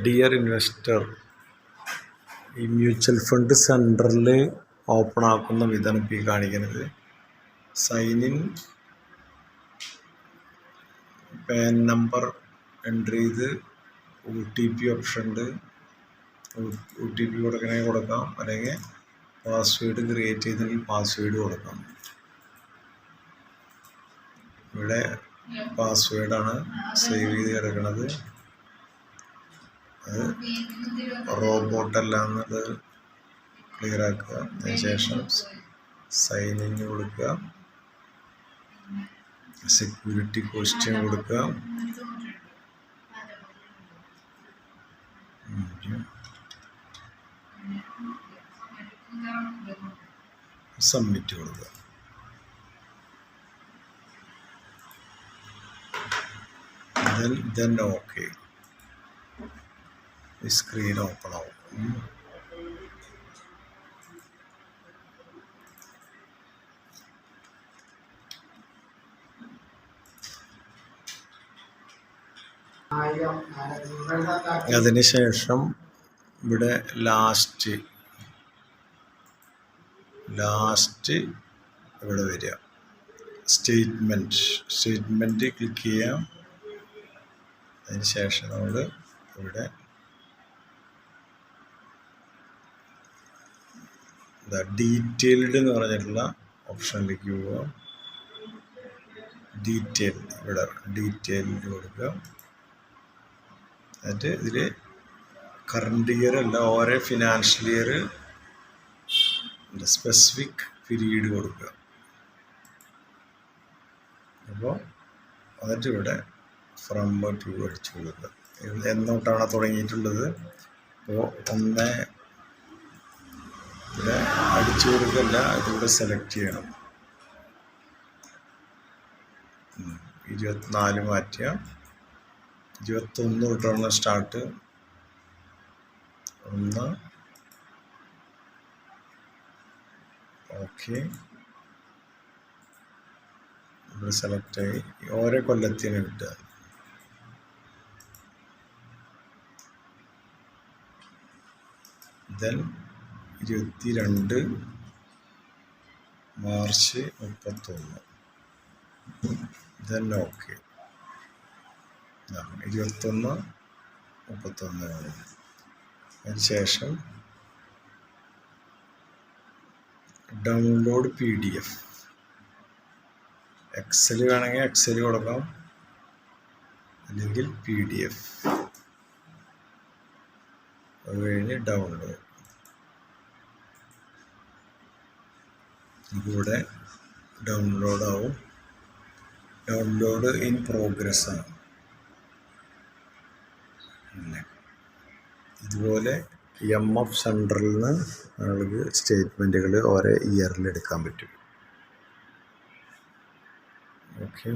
Dear investor, ഈ mutual fund സെൻറ്ററിൽ open ആക്കുന്ന വിധമാണ് ഇപ്പോൾ ഈ കാണിക്കുന്നത്. Sign in, PAN number enter ചെയ്ത് OTP ഓപ്ഷൻ ഉണ്ട്. OTP കൊടുക്കണമെങ്കിൽ കൊടുക്കാം, അല്ലെങ്കിൽ പാസ്വേഡ് ക്രിയേറ്റ് ചെയ്തെങ്കിൽ പാസ്വേഡ് കൊടുക്കാം. ഇവിടെ പാസ്വേഡാണ് സേവ് ചെയ്ത് കിടക്കുന്നത്. അത് റോബോട്ടല്ല എന്നുള്ളത് ക്ലിയർ ആക്കുക. അതിനുശേഷം സൈൻ ഇൻ കൊടുക്കുക, സെക്യൂരിറ്റി ക്വസ്റ്റ്യൻ കൊടുക്കുക, സബ്മിറ്റ് കൊടുക്കുക. then ഓക്കെ, സ്ക്രീൻ ഓപ്പൺ ആവും. അതിനുശേഷം ഇവിടെ ലാസ്റ്റ് ഇവിടെ വരിക, സ്റ്റേറ്റ്മെൻറ്റ് ക്ലിക്ക് ചെയ്യാം. അതിനുശേഷം നമ്മൾ ഇവിടെ ഡീറ്റെയിൽഡ് എന്ന് പറഞ്ഞിട്ടുള്ള ഓപ്ഷനിലേക്ക് പോവുക. ഇവിടെ ഡീറ്റെയിൽഡ് കൊടുക്കുക. എന്നിട്ട് ഇതിൽ കറണ്ട് ഇയർ അല്ല, ഓരോ ഫിനാൻഷ്യൽ ഇയർ സ്പെസിഫിക് പീരീഡ് കൊടുക്കുക. അപ്പോൾ എന്നിട്ട് ഇവിടെ ഫ്രം ടു അടിച്ചു കൊടുക്കുക. എന്നോട്ടാണ് തുടങ്ങിയിട്ടുള്ളത്. അപ്പോൾ ഇവിടെ അടിച്ചു കൊടുക്കല്ല, ഇതിവിടെ സെലക്ട് ചെയ്യണം. 24 മാറ്റുക, 21 തൊട്ടാണ് സ്റ്റാർട്ട്. 1 ഓക്കെ, ഇവിടെ സെലക്ട് ആയി. ഓരോ കൊല്ലത്തിന് കിട്ടുക. Then 22 March 31. Then okay, 21 31. അതിനുശേഷം ഡൗൺലോഡ് PDF. എക്സൽ വേണമെങ്കിൽ എക്സൽ കൊടുക്കാം, അല്ലെങ്കിൽ PDF. അത് കഴിഞ്ഞ് ഡൗൺലോഡ്. ഇതിലൂടെ ഡൗൺലോഡ് ആവും. ഡൗൺലോഡ് ഇൻ പ്രോഗ്രസ് ആണ്. ഇതുപോലെ MF സെൻറ്ററിൽ നിന്ന് ആൾക്ക് സ്റ്റേറ്റ്മെൻറ്റുകൾ ഓരോ ഇയറിൽ എടുക്കാൻ പറ്റും. ഓക്കെ.